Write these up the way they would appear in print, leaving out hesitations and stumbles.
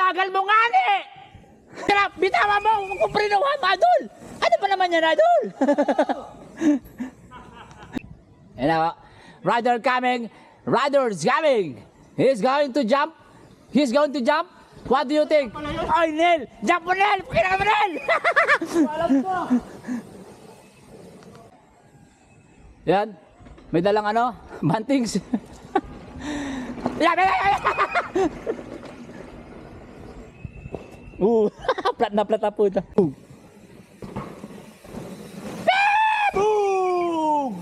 bagal mo nga ni! Bitawa mo kung prinuha mo, Adol! Ano ba naman yan, Adol? And now, rider's coming! He's going to jump! What do you think? Ay, Nel! Jump mo, Nel! Pakita ka mo, Nel! Yan. May dalang ano? Bantings. Plat na puta. Boom!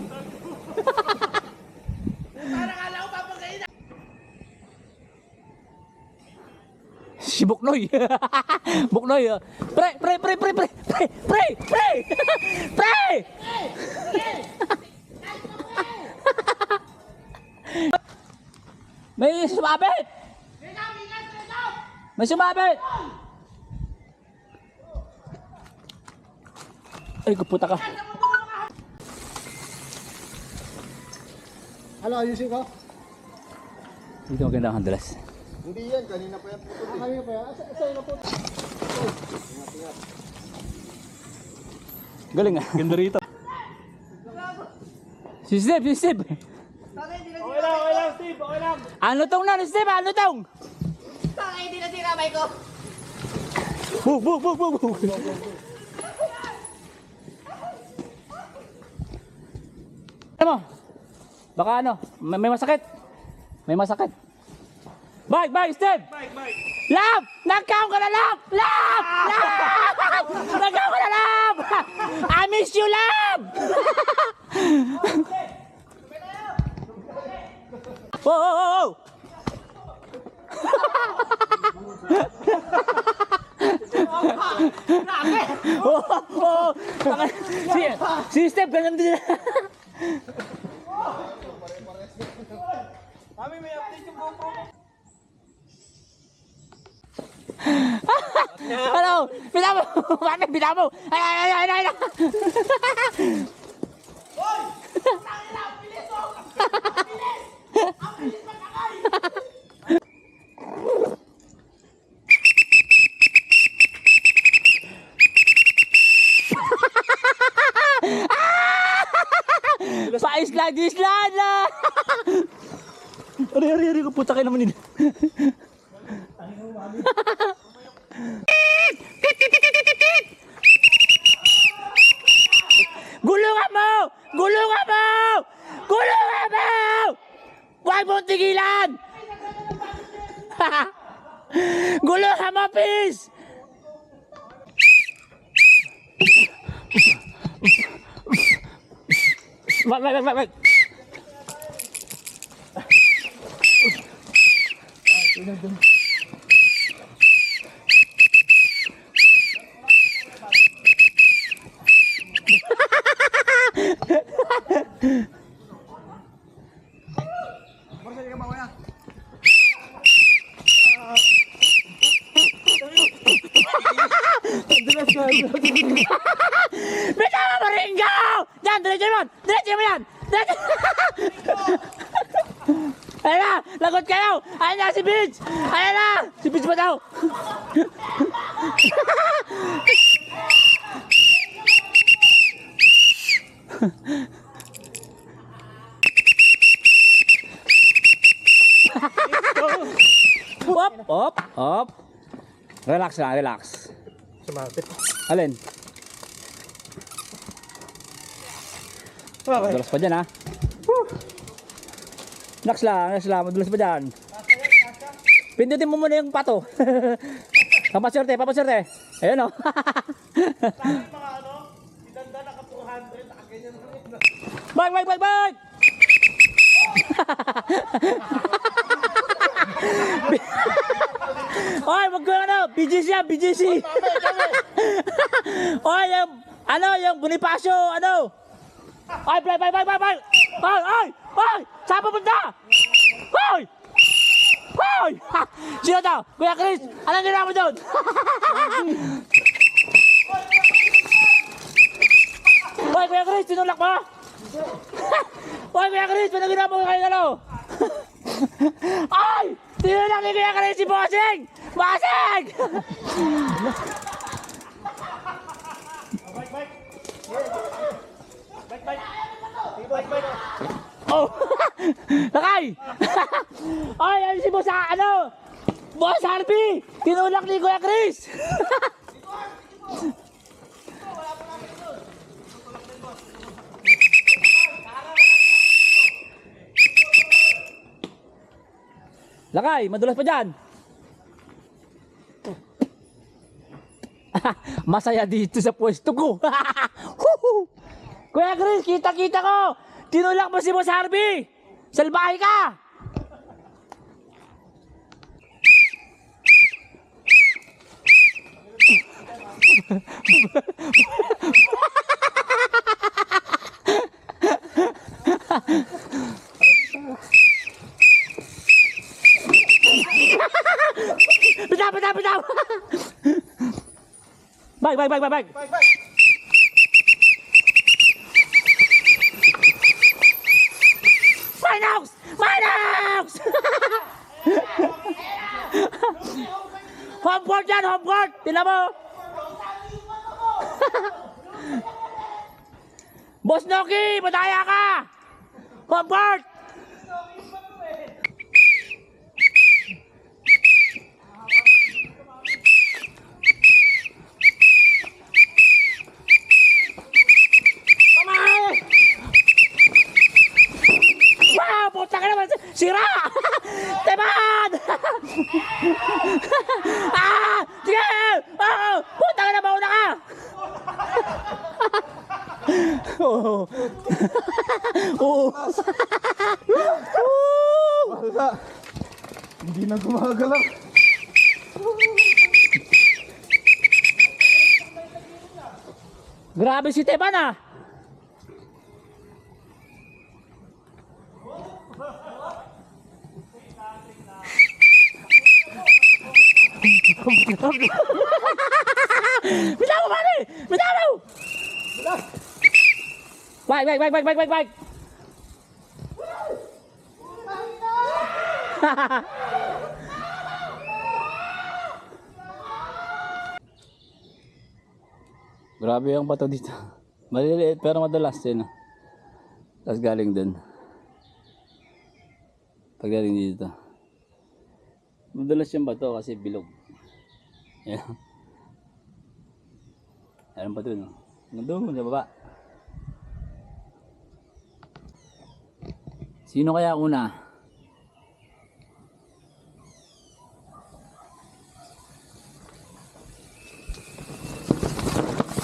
Parang alam ko papagayin na. Si Buknoy. Buknoy. Pre. May sumabit. May sumabit. Ay, kaputa ka. Ano, ayusin ko? Dito maganda ang handalas. Hindi yan, kanina pa yan puto. Kanina pa yan? Asa yung puto? Galing ah. Ganda rito. Si Steve. Okay lang, Steve. Okay lang. Ano tong na, Steve? Ano tong? Tangay, hindi na tinamay ko. Bug. Ano mo? Baka ano? May masakit. Bye, Steve! Bike. Lab! Nagkaon ka na, Lab! Nagkaon ka na, Lab! I miss you, Lab! Whoa! Si Steve, ganun din. Kami may update yung GoPro mo. Ano? Bilang mo! Ay! Hoy! Tangay na, ang bilis mo! Ang bilis magkakay! Pa-isla na! Ari, ko puta kayo naman nila. Gulungan mo! Huwag mong tigilan! Gulungan mo, please! Wait. Bitawa mo, Ringo! Diyan, diretso mo yan! Ayan na! Lagot kayo! Ayan na si Beach! Ayan na! Si Beach ba daw? Op! Relax lang, relax. Sumapit. Alin? Okay. Madulas pa dyan, ha? Relax lang. Madulas pa dyan. Pindutin mo muna yung pato. Papaswerte. Ayun, o. Tangay mga ano, idanda naka 200, nakaganyan lang yun. Bike! Oy, wag ko BGC yan, BGC. Oy, yung Bonifacio, Oy, bye. Oy, saan pupunta? Oy! Sino to? Kuya Chris, anong ginawa mo doon? Oy, Kuya Chris, tinulak mo? Oy, Kuya Chris, anong ginawa mo kayo, Ay! Tinulak ni Kuya Chris si Bossing! Bossing! Oh! Lakay! Ay, ano si Boss, ano? Boss Harvey! Tinulak ni Kuya Chris! Lakay, madulas pa dyan. Masaya dito sa pwesto ko. Huhu! Kuya Chris, kita-kita ko. Tinulak mo si Boss Harvey. Salbahe ka. Bitaw, bitaw, bitaw. Bag. Minox! Minox! Home court yan, home court! Tingnan mo! Boss Noki, madaya ka! Home court! Wow, puta ka naman! Sira! Teman! Ah! Sige! Oh! Puta ka na, mauna ka! Oh! Oh! Wala. Hindi na gumagalaw. Grabe si Teban ah! Bitaw mo, pare! Bitaw mo! Bike! Grabe ang bato dito. Maliliit pero madalas din. Tapos galing dun. Pagdating dito. Madalas yung bato kasi bilog. Yan. Ayan pa dun. Nandun sa baba. Sino kaya una?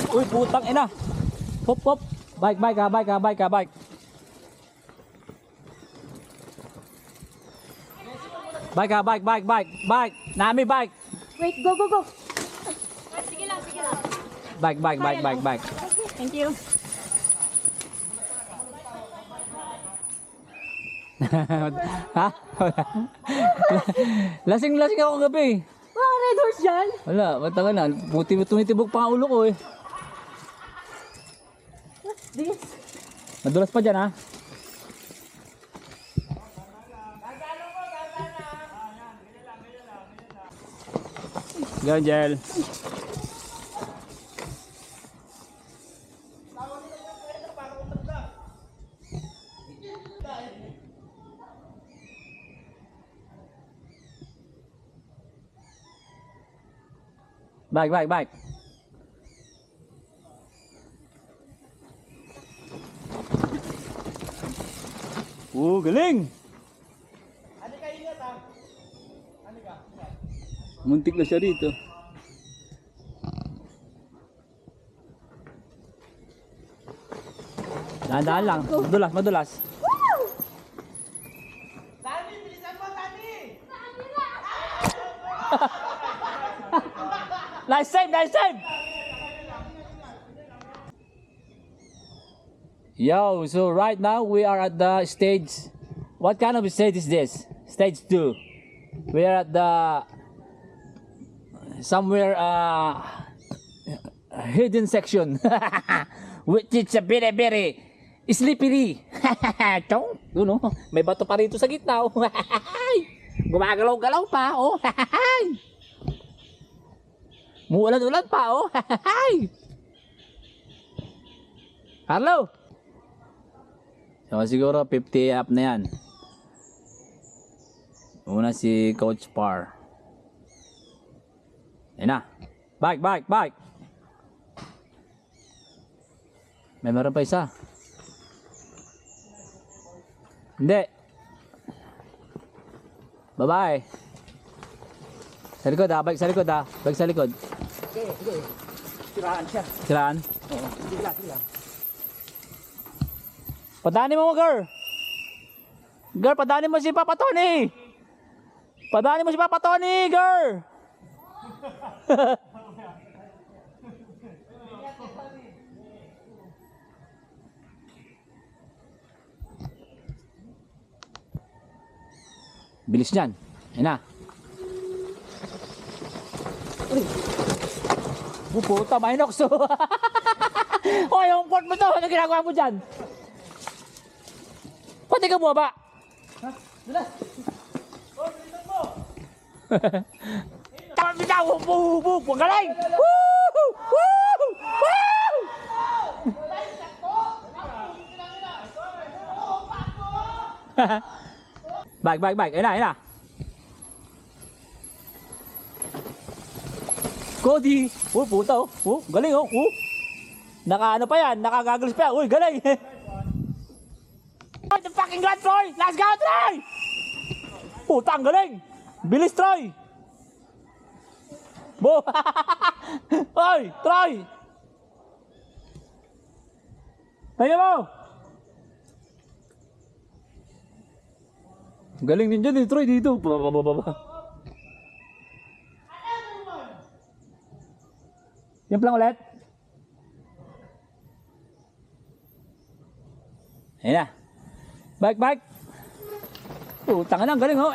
Uy, putang ina. Hop. Bike. Bike. Nami bike. Wait, go. Sige lang. Bike. Thank you. Ha? Lasing ako gabi. Wow, red horse dyan. Wala, matagal na. Buti tumitibok pa ang ulo ko eh. What's this? Madulas pa dyan ha. Ganyan. Bike. Galing! Muntik na siya rito. Dahan-dahan lang. Madulas. Dani, bilisan mo, Dani! Nice save! Yo, so right now we are at the stage. What kind of stage is this? Stage 2. We are at the somewhere hidden section, which is a very slippery. Chong, may bato pa rito sa gitna. Gumagalaw-galaw pa, oh. Muulan-ulan pa, oh. Carlo. So, siguro 50 up na yan. Una si Coach Par. Yan na. Bike. May meron pa isa. Hindi. Bye-bye. Sa likod ha. Bike sa likod ha. Bike sa likod. Sige. Siraan siya. Siraan. Oo, sige lang. Padaanin mo, girl. Girl, padaanin mo si Papa Tony. Padaanin mo si Papa Tony, girl. Bilis niyan. Yan na. Puta, Minox. Oh, yung port mo to. Ano ginagawa mo dyan? Pati ka bumaba. Ha? Dala. Oh, bilisan mo. Tama bitaw. Buk. Galing. Woo! Woo! Woo! Bike. Ayun na. Cody. Oh, puta oh. Oh, galing oh. Oh. Naka ano pa yan, nakagagals pa yan. Uy, galing. The fucking god, Troy! Let's go, Troy! Puta, ang galing! Bilis, Troy! Bo! Oy, Troy! Tayo mo! Galing din dyan eh, Troy, dito. Yan lang ulit. Ayan na. Bike. Putang ina, galing ho.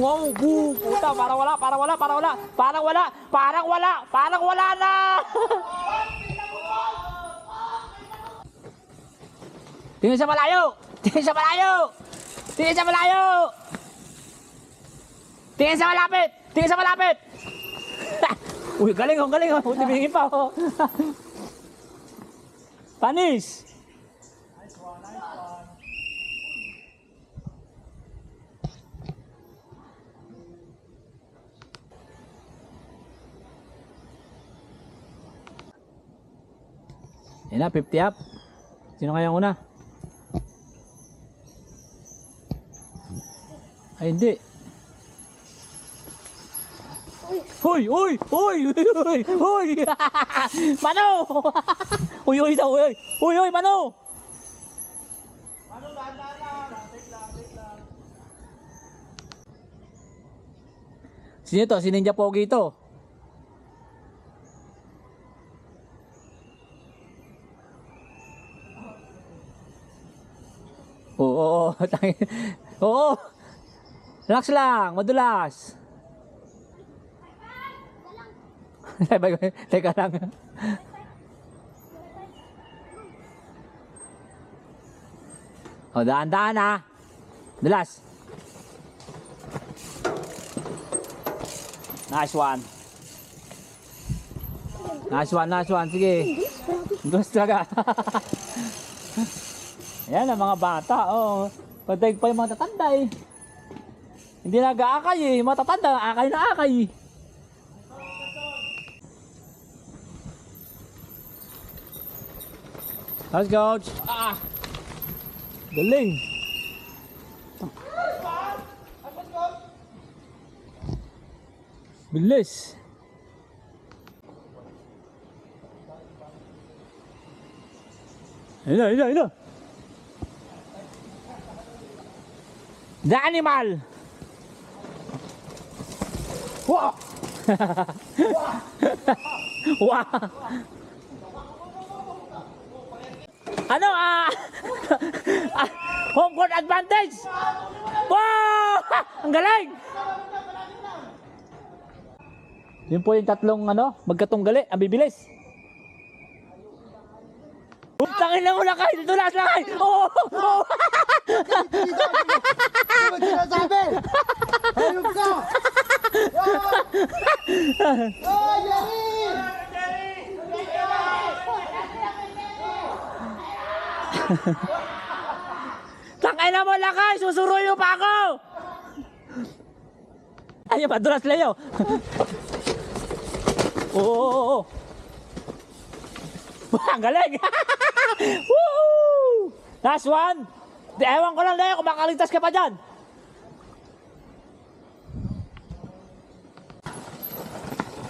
Wow, puta, parang wala na. Tingin sa malayo. Tingin sa malapit. Uy, galing ho. Tumingin pa ho. Panis. Yan na, 50 up. Sino kaya ang una? Ay, hindi. Hoy! Mano! Uy, daw, uy! Uy, Mano! Ano, dahan-dahan lang. Take lang. Sino to? Si Ninja Pogi to. Oo. Oo. Relax lang, madulas. Teka lang. O, daan-daan ha. Dulas. Nice one. Sige. Dulas talaga. Ayan ang mga bata. Oh. Pagdaig pa yung mga tatanda eh. Hindi nag-aakay eh. Yung mga tatanda, akay na akay. Let's go. Galing. Bilis. Ayun na. The animal. Wow. Wow. Ano home court advantage. Wow! Ang galing. Yun po yung tatlong magkatunggali, ang bibilis. Tangin lang ulang kayo, dulas lang kayo. Oh! Ano ba sinasabi? Oh, Jerry! Tangay na mo lakay, susuruyo pa ako! Ay, madulas Leo. Oo. Ang galing! Woo! Last one! Ewan ko lang Leo kung makaligtas ka pa dyan.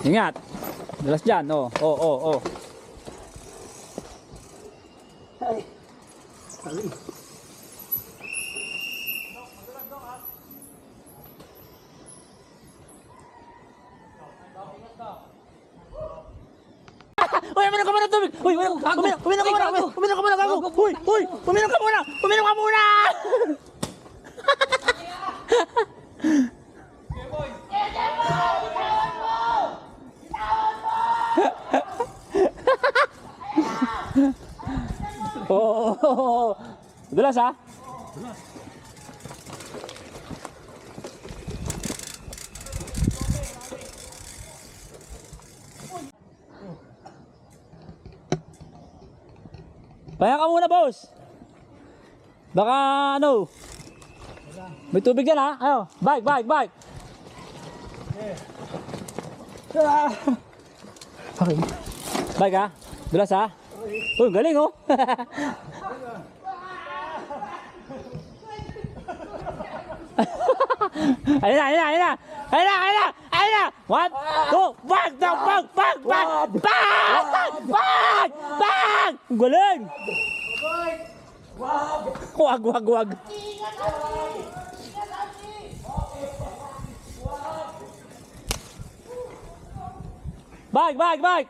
Ingat. Dulas dyan, oh. Uy, uminom ka muna ng tubig! Uy, uminom ka muna! Gago! Uy, uminom ka muna! Uminom ka muna! Oo. Dulas ha? Pahinga ka muna, boss. Baka ano. May tubig dyan ha? Ayo, bike. Okay. Bike ha? Dulas ha? Uy, galing oh. Ayun na. 1, 2, bang! Galing! Wag. Bag!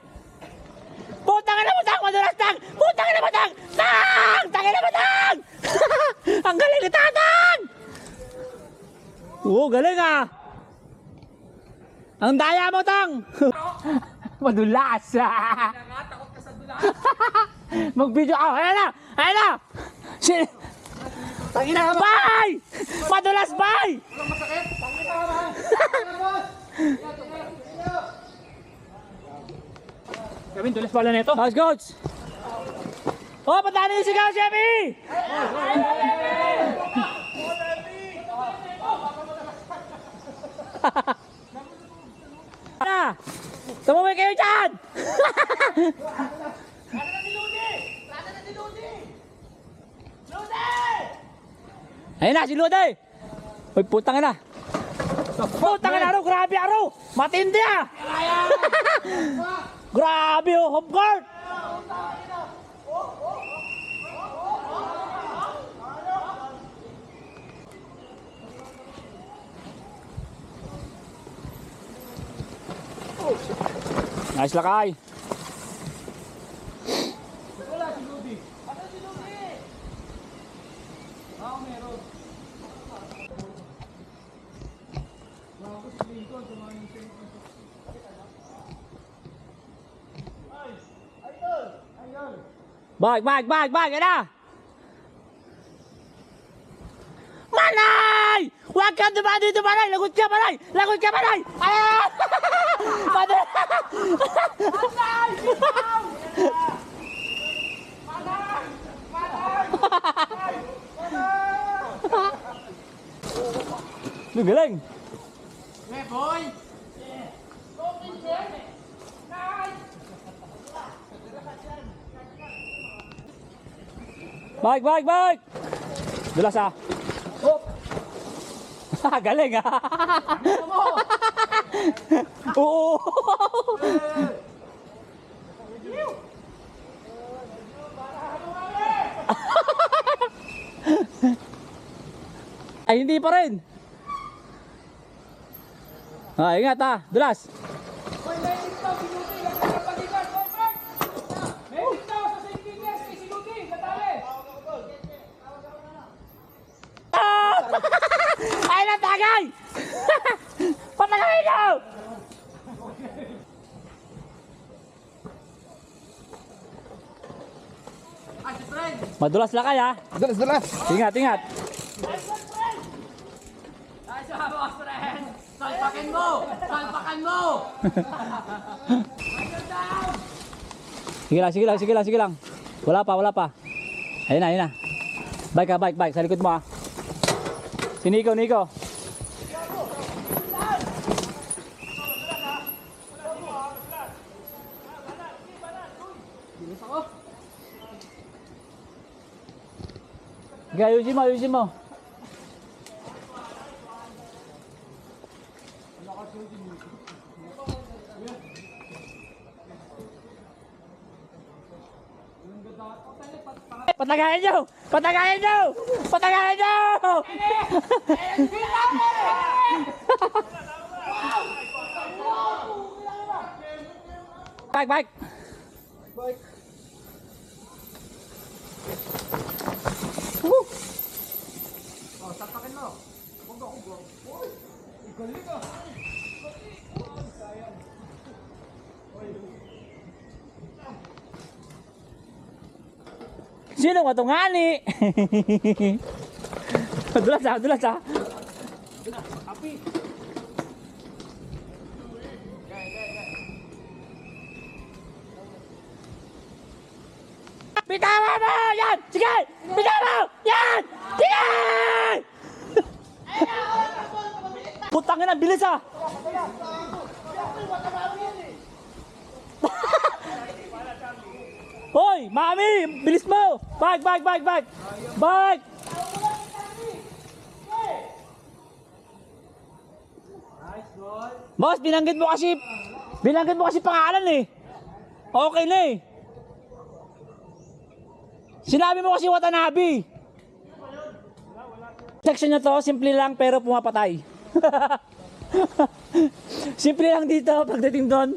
Putang ina mo, tang! Madulas, tang! Putang ina mo, tang! Tang! Tangina mo, tang! Ang galing ni Tatang! Oo, galing ah! Ang daya mo, tang! Madulas! Nakatakot ka sa dulas. Mag-video ka! Ayan na! Tangina ka ba? Bye! Madulas, bye! Walang masakit? Tangin na ba? Kevin, dulas pala nito. How's coach? Oh, patano yung sigaw, Chevy! Ano? Tumawin kayo dyan! Plata na si Ludi! Ayun na, si Luday! Uy, putang ina! Putang ina, grabe aro! Matindi ah! Grabe oh, home court! Nice lakay! Bag, yan na! Manay! Huwag kang dumaan dito, Manay! Lagot ka, Manay! Ah! Manay! Galing! boy! Bike! Dulas ah! Galing ah! Oo! Ay, hindi pa rin! Ah, ingat ah! Dulas! Hoy, may daw si Ludi! Nagkakapagigan! Hoy, Mark! May daw sa St. Peters kay si Ludi! Natali! Ah! Ay, natagay! Patagay ko! Ay, si Fred! Madulas lakay ah! Dulas! Ingat! Ay, si Boss Fred! Salpakin mo! Hawakan mo! Sige lang, sige lang, sige lang, sige lang. Wala pa, wala pa. Ayun na, ayun na. Bike ka, bike, bike. Sa likod mo ah. Si Nico, Nico. Okay, ayusin mo, ayusin mo. Patagayan nyo! Patagayan nyo! Patagayan nyo! Bike, bike! Woo! Sino matungani? Dulas ah, dulas ah. Bitawan mo! Yan! Sige! Bitawan mo! Yan! Sige! Putangin ang bilis ah! Hoy! Mami! Bilis mo! Bike! Bike! Bike! Bike! Bike! Boss, binanggit mo kasi pangalan eh. Okay na eh. Sinabi mo kasi Watanabe. Section na to, simple lang pero pumapatay. Simple lang dito pagdating doon.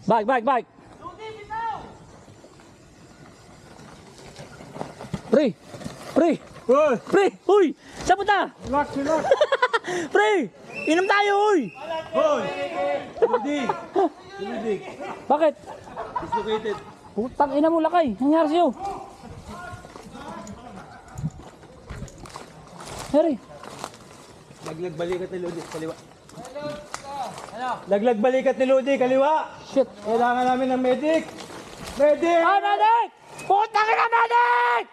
Bike, bike, bike. Pre! Pre! Pre! Uy! Saan punta? Relax, relax. Pre! Inom tayo, uy! Hoy! Rudy! Rudy! Bakit? Dislocated. Putang ina mo lakay. Nangyari sa'yo? Harry. Laglag balikat ni Lodi, kaliwa. Laglag balikat ni Lodi, kaliwa. Shit. Kailangan namin ng medic. Medic! Ah, medic! Putang ina, medic!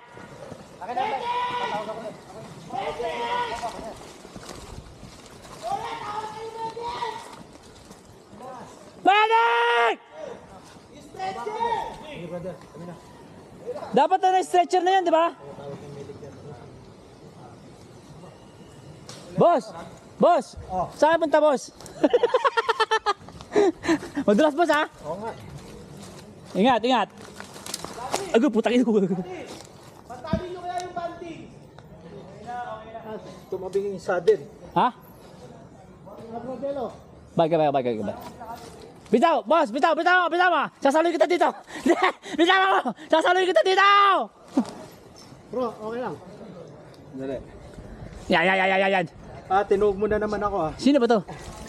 Medic! Dapat na stretcher na yan, di ba? Boss! Boss! Saan punta, boss? Madulas, boss, ha? Oo nga. Ingat, ingat. Ago, putang ina ko. Patabi nyo kaya yung banding. Tumabing yung saddle. Ha? Bike, bike, bike, bike, bike. Bitaw, boss, bitaw, bitaw, bitaw mo. Sasaloy kita dito. Bitaw mo. Sasaloy kita dito. Bro, okay lang. Dali. Yan. Tinuog mo na naman ako Sino ba to?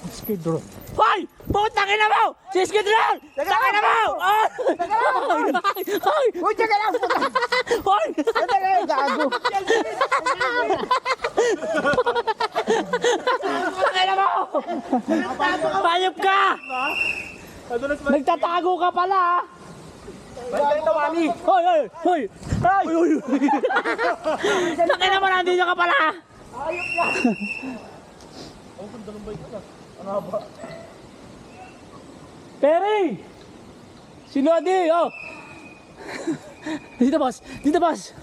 Skid bro. Hoy! Putang ina mo! Si Skid Row! Tangin na mo! Hoy! Uy, teka lang! Hoy! Teka lang, gago! Tangin na mo! Payop ka! Nagtatago ka pala ha! Balik na wali! Hoy! Hoy! Hoy! Hoy! Tangin na mo, nandito ka pala ha! Ayop lang! Perry! Si Lodi! Oh! Dito boss! Dito boss!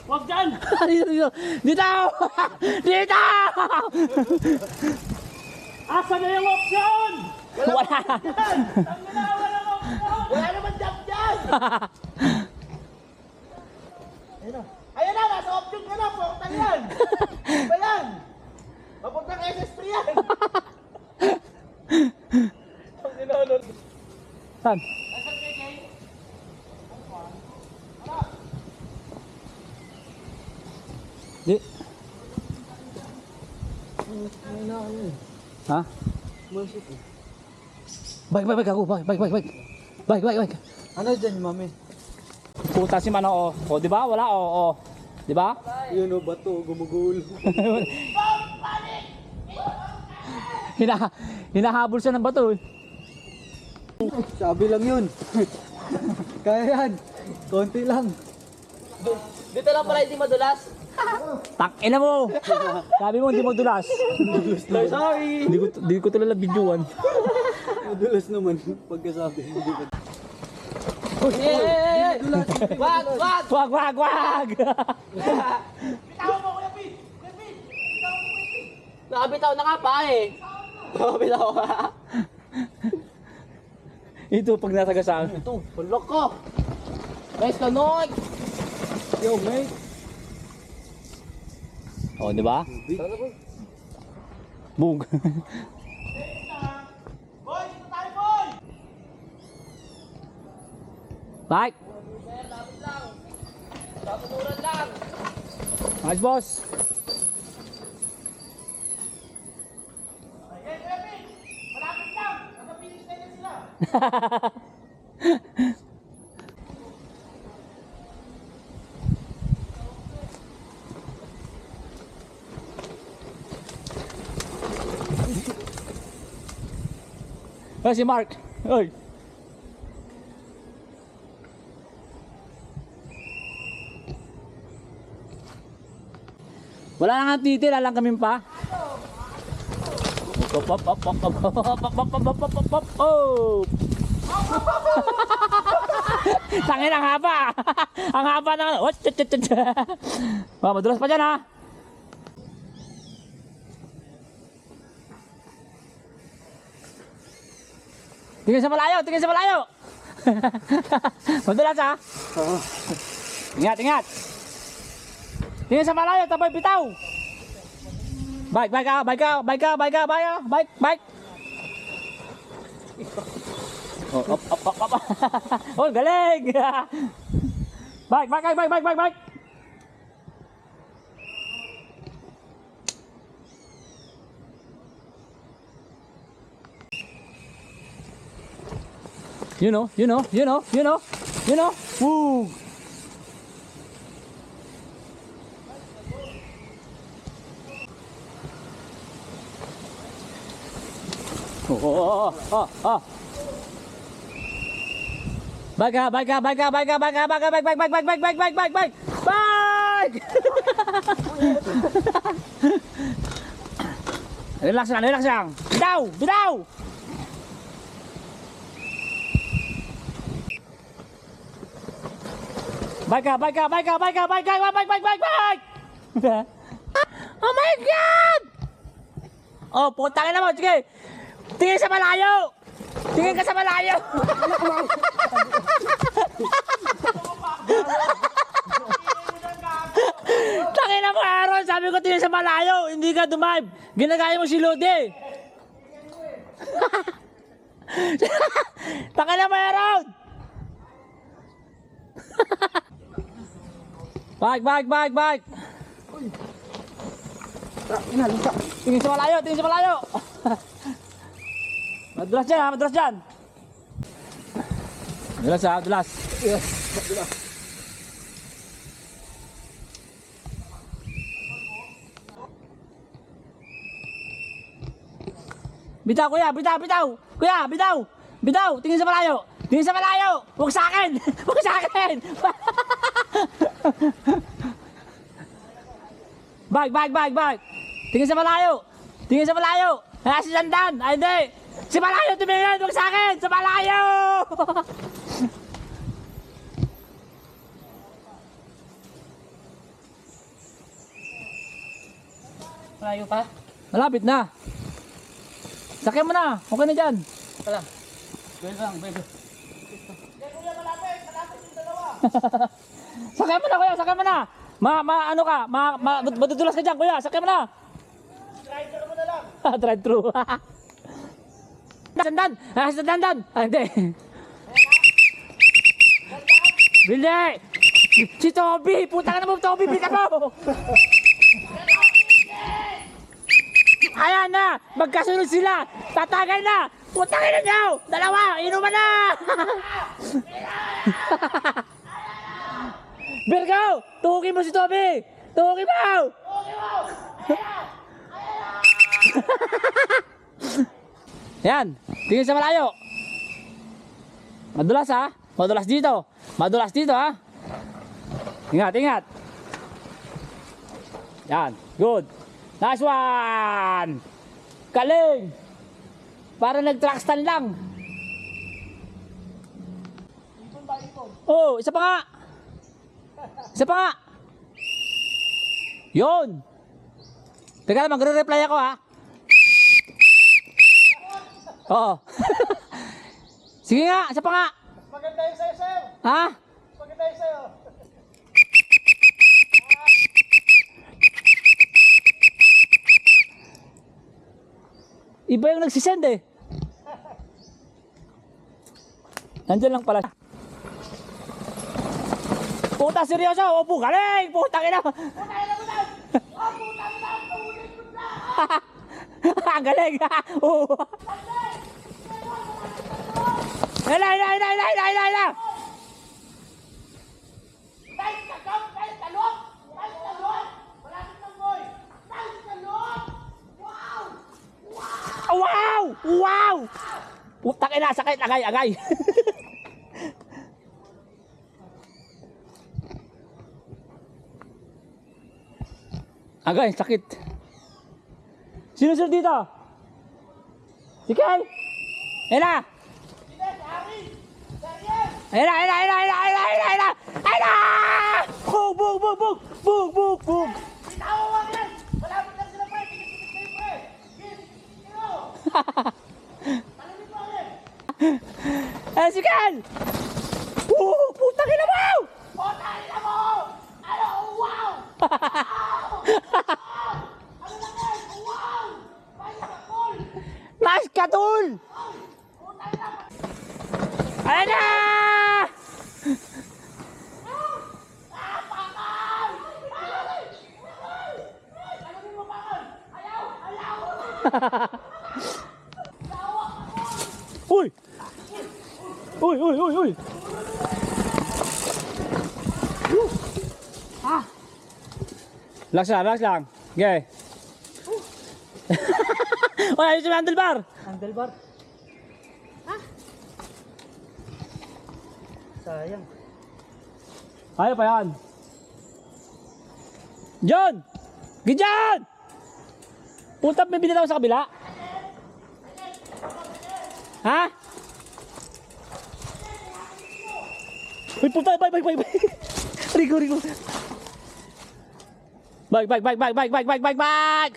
Huwag dyan! Dito! Dito! Dito! Dito! Asa na yung option? Wala! Wala naman jump dyan! Ayun na, nasa option ka na, portal yan! Ba yan? Papuntang SS3 yan! Saan? Di. Ha? Bike ako, bike. Ano dyan, mami? Puta si Mano, oh. O, di ba? Wala, oh. Di ba? Yun o, bato, gumugulo. Hinahabol siya ng bato eh. Sabi lang yun. Kaya yan. Konti lang. Dito lang pala hindi madulas. Tak, ina mo! Sabi mo, hindi mo dulas. Sorry. Hindi ko tulala videoan. Madulas naman. Pagkasabi. Hindi ko. Yeah! Wag, wag! Wag, wag, wag! Bitawan mo, Kuya Pete! Kuya Pete! Bitawan mo, Kuya Pete! Nakabitaw na nga pa eh. Nakabitaw ka. Ito, pag nasagasaan. Ito, bulok ko. Guys, kanod. Yo, mate. Oh, di ba? Bug. Boy, dito tayo, boy! Bike! Lapit lang. Paputuran lang. Nice, boss! Ayan, Kuya Pete! Malapit lang! Nasa finish line na sila! Ay, si Mark! Ay! Wala na nga titira lang kami pa. Oh! Tangin ang haba. Ang haba na. Oh, madulas pa dyan ha. Tingin sa malayo, tingin sa malayo. Madulas ha. Ingat, ingat. Tingin sa malayo, tabay bitaw. Bike, bike ka, bike ka, bike ka, bike ka, bike ka, bike, bike. Oh, up, up, up, up. Oh, galing. Bike, bike, bike, bike, bike, bike. You know, you know, you know, you know, you know. Woo. Oh, oh, oh. Bike ka, bike ka, bike ka, bike ka, bike ka, bike ka, bike, bike, bike, bike, bike, bike, bike, bike, bike, bike. Relax lang, relax lang. Bitaw, bitaw. Bike ka, bike ka, bike ka, bike ka, bike ka, bike, bike, bike, bike. Oh my God! Oh, putangin na mo, sige. Tingin sa malayo! Tingin ka sa malayo! Tangin na mo, Aaron! Sabi ko tingin sa malayo! Hindi ka dumive! Ginagaya mo si Lodi! Tangin na mo, Aaron! Bike, bike, bike, bike! Tingin sa malayo! Tingin sa malayo! Madulas dyan ha, madulas dyan. Madulas ha, madulas. Yes, madulas. Bitaw kuya, bitaw, bitaw. Kuya, bitaw. Bitaw, tingin sa malayo. Tingin sa malayo. Huwag sa akin. Huwag sa akin. Bag, bag, bag, bag. Tingin sa malayo. Tingin sa malayo. Kaya si Sandan. Ay, hindi. Si malayo tumingin. Huwag sa akin. Sa malayo. Malayo pa? Malapit na. Sakyan mo na. Okay na dyan. Wala. Bebe lang, bebe. Sakyan mo na kuya, sakyan mo na. Ano ka, madudulas ka dyan kuya, sakyan mo na. Driver mo na lang! Drive thru. Sandan! Sandan! Ah, hindi. Billy! Si Toby! Puta ka na mo, Toby! Bilisan mo! Ayan na! Magkasunod sila! Tatagay na! Putangin na niyo! Dalawa! Inuman na! Virgo! Tuhugin mo si Toby! Tuhugin mo! Yan. Tingin sa malayo. Madulas ha. Madulas dito. Madulas dito ha. Ingat, ingat. Yan. Good. Nice one. Galing. Para nag-track stand lang. Oh, isa pa nga. Isa pa nga. Yun. Teka lang, magre-reply ako ha. Oo. Sige nga, isa pa nga. Maganda yung sa'yo, sir. Ha? Maganda yung sa'yo. Iba yung nagsisend eh. Nandiyan lang pala. Puta, seryoso. Opo, galing. Puta, kina. Galing. Oo. Hala. Wow! Wow! Puta, kina. Sakit. Agay. Agay, sakit. Sino sir dito? Si Kel? Ayan na! Ayan na! Bug! Tawag yan! Malapit lang sila, pre. Tinikit kayo, pre. Kino? Talamit mo yan. Ayan si Kel! Puta kina mo! Putangin na mo! Ano? Wow! Ano lang yan? Wow! Paano ka, Paul? Nice katul! Ayan na! Uy! Relax lang. Okay. Oy, ayos yung handlebar. Handlebar. Sayang. Kaya pa yan. John! Gijan! Puntap may binitaw sa kabila. Ha? Uy, puta, bye. Rigo. Bye.